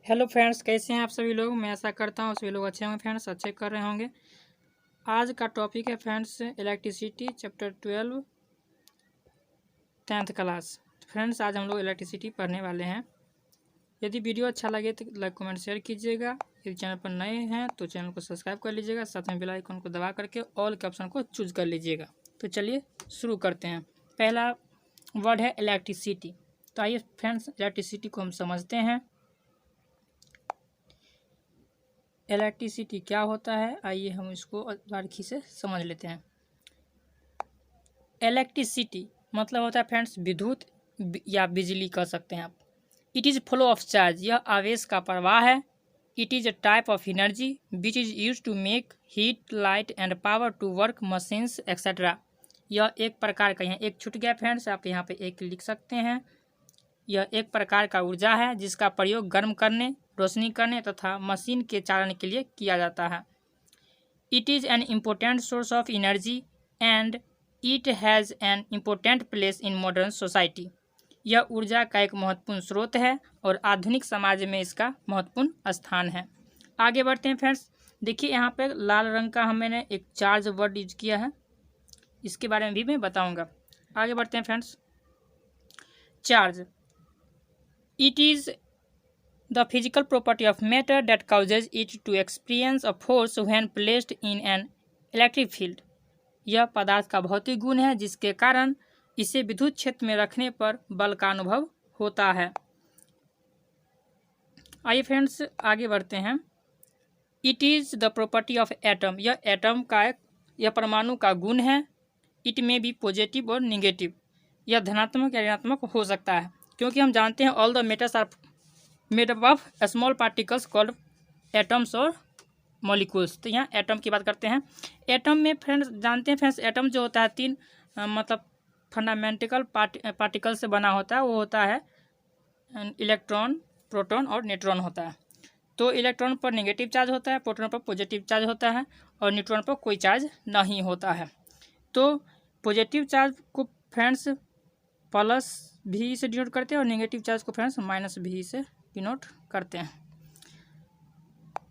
Hello friends, कैसे हैं आप सभी लोग। मैं ऐसा करता हूँ सभी लोग अच्छे होंगे फ्रेंड्स, अच्छे कर रहे होंगे। आज का टॉपिक है friends electricity chapter 12 10th class. Friends आज हम लोग इलेक्ट्रिसिटी पढ़ने वाले हैं। यदि वीडियो अच्छा लगे तो लाइक कमेंट शेयर कीजिएगा। यदि चैनल पर नए हैं तो चैनल को सब्सक्राइब कर लीजिएगा, साथ में बेल आइकन को दबा करके ऑल के ऑप्शन को चूज कर लीजिएगा। तो चलिए शुरू करते हैं। पहला वर्ड है इलेक्ट्रिसिटी। तो आइए फ्रेंड्स इलेक्ट्रिसिटी को हम समझते हैं। इलेक्ट्रिसिटी क्या होता है, आइए हम इसको बारीकी से समझ लेते हैं। इलेक्ट्रिसिटी मतलब होता है फ्रेंड्स विद्युत या बिजली कह सकते हैं आप। It is flow of charge, यह आवेश का प्रवाह है। It is a type of energy which is use to make heat light and power to work machines etcetera. यह एक प्रकार का, यहाँ एक छूट गया फ्रेंड्स, आप यहाँ पे एक लिख सकते हैं। यह एक प्रकार का ऊर्जा है जिसका प्रयोग गर्म करने, रोशनी करने तथा मशीन के चालन के लिए किया जाता है। It is an important source of energy and it has an important place in modern society. यह ऊर्जा का एक महत्वपूर्ण स्रोत है और आधुनिक समाज में इसका महत्वपूर्ण स्थान है। आगे बढ़ते हैं फ्रेंड्स। देखिए यहाँ पे लाल रंग का मैंने एक चार्ज वर्ड यूज किया है, इसके बारे में भी मैं बताऊँगा। आगे बढ़ते हैं friends. Charge It is the physical property of matter that causes it to experience a force when placed in an electric field. यह पदार्थ का भौतिक गुण है जिसके कारण इसे विद्युत क्षेत्र में रखने पर बल का अनुभव होता है। आइए फ्रेंड्स आगे बढ़ते हैं। It is the property of atom. यह एटम का यह परमाणु का गुण है। It may be positive और निगेटिव, यह धनात्मक या ऋणात्मक हो सकता है, क्योंकि हम जानते हैं all the matters are made up of small particles called atoms और मॉलिक्यूल्स। तो यहाँ एटम की बात करते हैं। एटम में फ्रेंड्स जानते हैं फ्रेंड्स, एटम जो होता है तीन मतलब फंडामेंटल पार्टिकल से बना होता है। वो होता है इलेक्ट्रॉन, प्रोटॉन और न्यूट्रॉन होता है। तो इलेक्ट्रॉन पर नेगेटिव चार्ज होता है, प्रोटॉन पर पॉजिटिव चार्ज होता है और न्यूट्रॉन पर कोई चार्ज नहीं होता है। तो पॉजिटिव चार्ज को फ्रेंड्स प्लस भी से डिनोट करते हैं और नेगेटिव चार्ज को फ्रेंड्स माइनस भी से डिनोट करते हैं।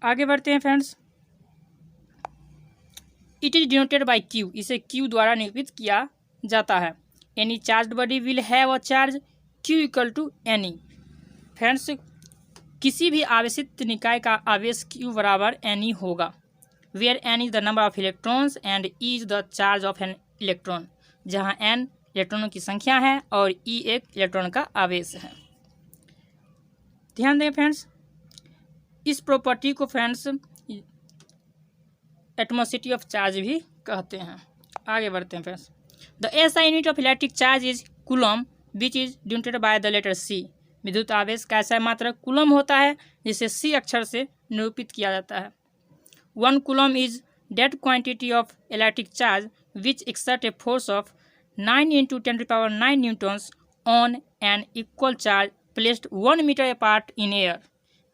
आगे बढ़ते हैं friends. It is denoted by Q, इसे क्यू द्वारा निरूपित किया जाता है। Any charge body will have a charge Q equal to n e. Friends किसी भी आवेशित निकाय का आवेश क्यू बराबर एनी होगा। Where n is the number of electrons and e is the charge of an electron, जहाँ एन इलेक्ट्रॉनों की संख्या है और ई एक इलेक्ट्रॉन का आवेश है। ध्यान दें फ्रेंड्स, इस प्रॉपर्टी को फ्रेंड्स एटमॉसिटी ऑफ चार्ज भी कहते हैं। आगे बढ़ते हैं friends. The SI unit of electric charge is coulomb which is denoted by the letter C. विद्युत आवेश का ऐसा मात्रक कूलम होता है जिसे सी अक्षर से निरूपित किया जाता है। 1 coulomb is that quantity of electric charge which exert a force of 9 × 10⁹ newtons on an equal charge placed 1 metre apart in air.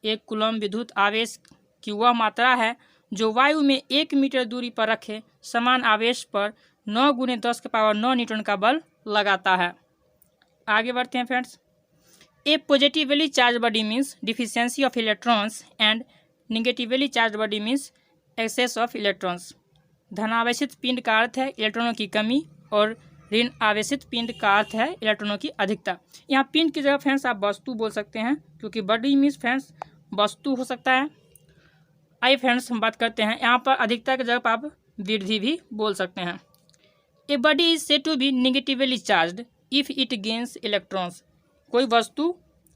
एक कूलम विद्युत आवेश की वह मात्रा है जो वायु में 1 मीटर दूरी पर रखे समान आवेश पर 9 × 10⁹ न्यूटन का बल लगाता है। आगे बढ़ते हैं friends. A positively charge body means deficiency of electrons and negatively charge body means excess of electrons. धनावेशित पिंड का अर्थ है इलेक्ट्रॉनों की कमी और ऋण आवेशित पिंड का अर्थ है इलेक्ट्रॉनों की अधिकता। यहाँ पिंड की जगह फ्रेंड्स आप वस्तु बोल सकते हैं, क्योंकि बॉडी मीन्स फ्रेंड्स वस्तु हो सकता है। आइए फ्रेंड्स हम बात करते हैं, यहाँ पर अधिकता की जगह पर आप वृद्धि भी बोल सकते हैं। A body is said to be negatively charged if it gains electrons. कोई वस्तु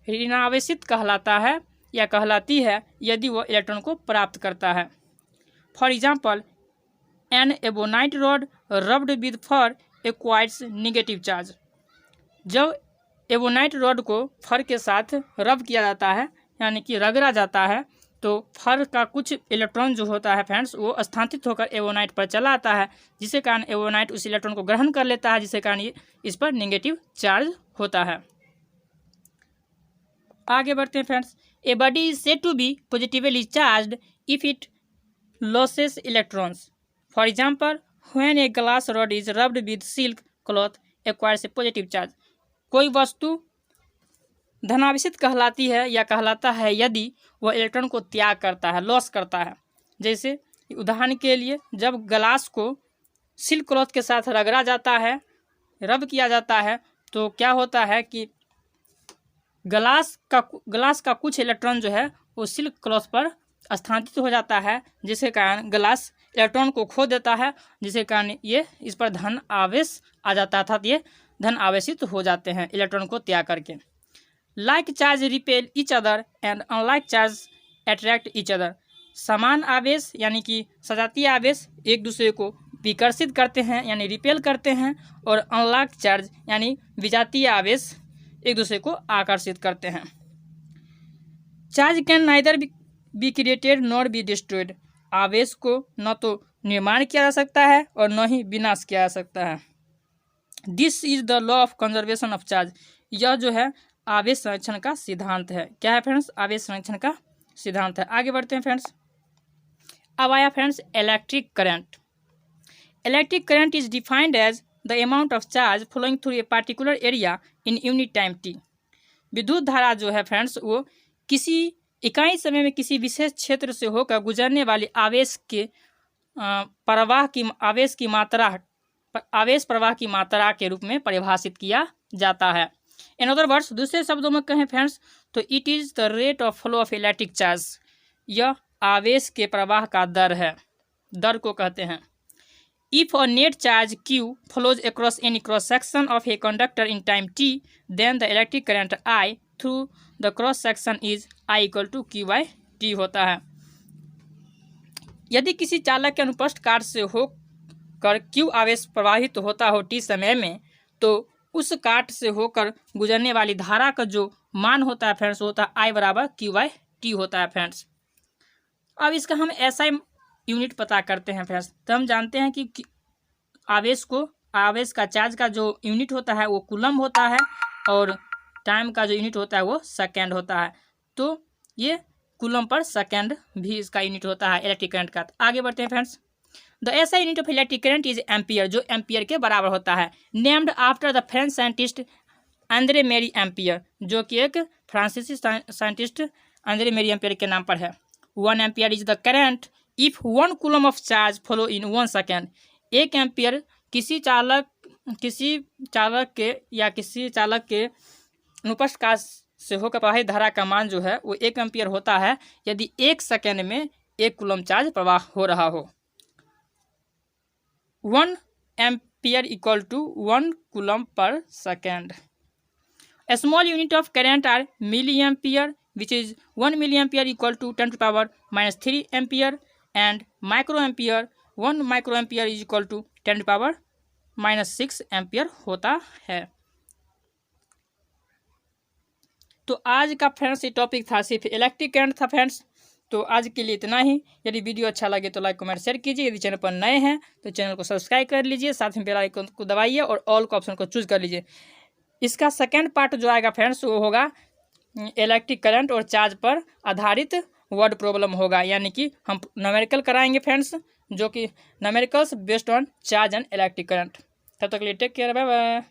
ऋणावेशित कहलाता है या कहलाती है यदि वह इलेक्ट्रॉन को प्राप्त करता है। For example an ebonite rod rubbed with fur acquires negative charge. जब एबोनाइट रॉड को फर के साथ रब किया जाता है यानी कि रगड़ा जाता है, तो फर का कुछ इलेक्ट्रॉन जो होता है फ्रेंड्स वो स्थानांतरित होकर एबोनाइट पर चला आता है, जिसके कारण एबोनाइट उस इलेक्ट्रॉन को ग्रहण कर लेता है, जिसके कारण ये इस पर नेगेटिव चार्ज होता है। आगे बढ़ते हैं friends. A body is said to be positively charged if it loses electrons. For example when a glass rod is rubbed with silk cloth acquires a positive charge. कोई वस्तु धनावेशित कहलाती है या कहलाता है यदि वह इलेक्ट्रॉन को त्याग करता है, लॉस करता है। जैसे उदाहरण के लिए जब ग्लास को सिल्क क्लॉथ के साथ रगड़ा जाता है, रब किया जाता है, तो क्या होता है कि ग्लास का कुछ इलेक्ट्रॉन जो है वो सिल्क क्लॉथ पर स्थानांतरित हो जाता है, जिसके कारण ग्लास इलेक्ट्रॉन को खो देता है, जिसके कारण ये इस पर धन आवेश आ जाता है, अर्थात ये धन आवेशित हो जाते हैं इलेक्ट्रॉन को त्याग करके। Like charge repel each other and unlike charge attract each other. समान आवेश यानी कि सजातीय आवेश एक दूसरे को विकर्षित करते हैं यानी रिपेल करते हैं, और अनलाइक चार्ज यानी विजातीय आवेश एक दूसरे को आकर्षित करते हैं। Charge can neither be created nor be destroyed. आवेश को न तो निर्माण किया जा सकता है और न ही विनाश किया जा सकता है। This is the law of conservation of charge. यह जो है आवेश संरक्षण का सिद्धांत है। क्या है फ्रेंड्स? आवेश संरक्षण का सिद्धांत है। आगे बढ़ते हैं फ्रेंड्स। अब आया friends electric current. Electric current is defined as the amount of charge flowing through a particular area in unit time T. विद्युत धारा जो है फ्रेंड्स वो किसी इकाई समय में किसी विशेष क्षेत्र से होकर गुजरने वाली आवेश प्रवाह की मात्रा के रूप में परिभाषित किया जाता है। इन अदर वर्ड्स, दूसरे शब्दों में कहें फ्रेंड्स तो it is the rate of flow of electric charge. यह आवेश के प्रवाह का दर है, दर को कहते हैं। If a net charge Q flows across any cross section of a conductor in time t, then the electric current I through the cross section is I equal to Q by T होता है। यदि किसी चालक के अनुप्रस्थ काट से होकर Q आवेश प्रवाहित होता हो T समय में, तो उस काट से होकर गुजरने वाली धारा का जो मान होता है फ्रेंड्स होता है I बराबर Q by T होता है फ्रेंड्स। अब इसका हम SI यूनिट पता करते हैं फ्रेंड्स। तो हम जानते हैं कि आवेश का चार्ज का जो यूनिट होता है वो कूलम होता है, और टाइम का जो यूनिट होता है वो सेकेंड होता है। तो ये कूलम पर सेकेंड भी इसका यूनिट होता है इलेक्ट्रिक करंट का। आगे बढ़ते हैं friends. The SI unit of electric current is ampere, जो एम्पियर के बराबर होता है। Named after the French scientist Andre मेरी एम्पियर, जो कि एक फ्रांसीसी साइंटिस्ट एंद्रे मेरी एम्पियर के नाम पर है। 1 ampere is the current if 1 coulomb of charge flow in 1 second. 1 ampere किसी चालक के अनुप्रस्थ काट से होकर प्रवाहित धारा का मान जो है वो 1 एम्पियर होता है यदि 1 सेकेंड में 1 कूलम चार्ज प्रवाह हो रहा हो। 1 ampere equal to 1 coulomb per second. A small unit of current are milliampere, which is 1 milliampere equal to 10 to the power minus 3 ampere, and microampere 1 microampere is equal to 10 to the power minus 6 ampere होता है। तो आज का friends ये topic था, सिर्फ electric current था friends. तो आज के लिए इतना ही। यदि वीडियो अच्छा लगे तो लाइक कमेंट शेयर कीजिए। यदि चैनल पर नए हैं तो चैनल को सब्सक्राइब कर लीजिए, साथ में बेल आइकन को दबाइए और ऑल का ऑप्शन को चूज कर लीजिए। इसका सेकेंड पार्ट जो आएगा फ्रेंड्स वो होगा इलेक्ट्रिक करंट और चार्ज पर आधारित वर्ड प्रॉब्लम होगा, यानी कि हम न्यूमेरिकल कराएंगे फ्रेंड्स, जो कि numericals based on charge and electric current. तब तक के लिए टेक केयर, बाय बाय।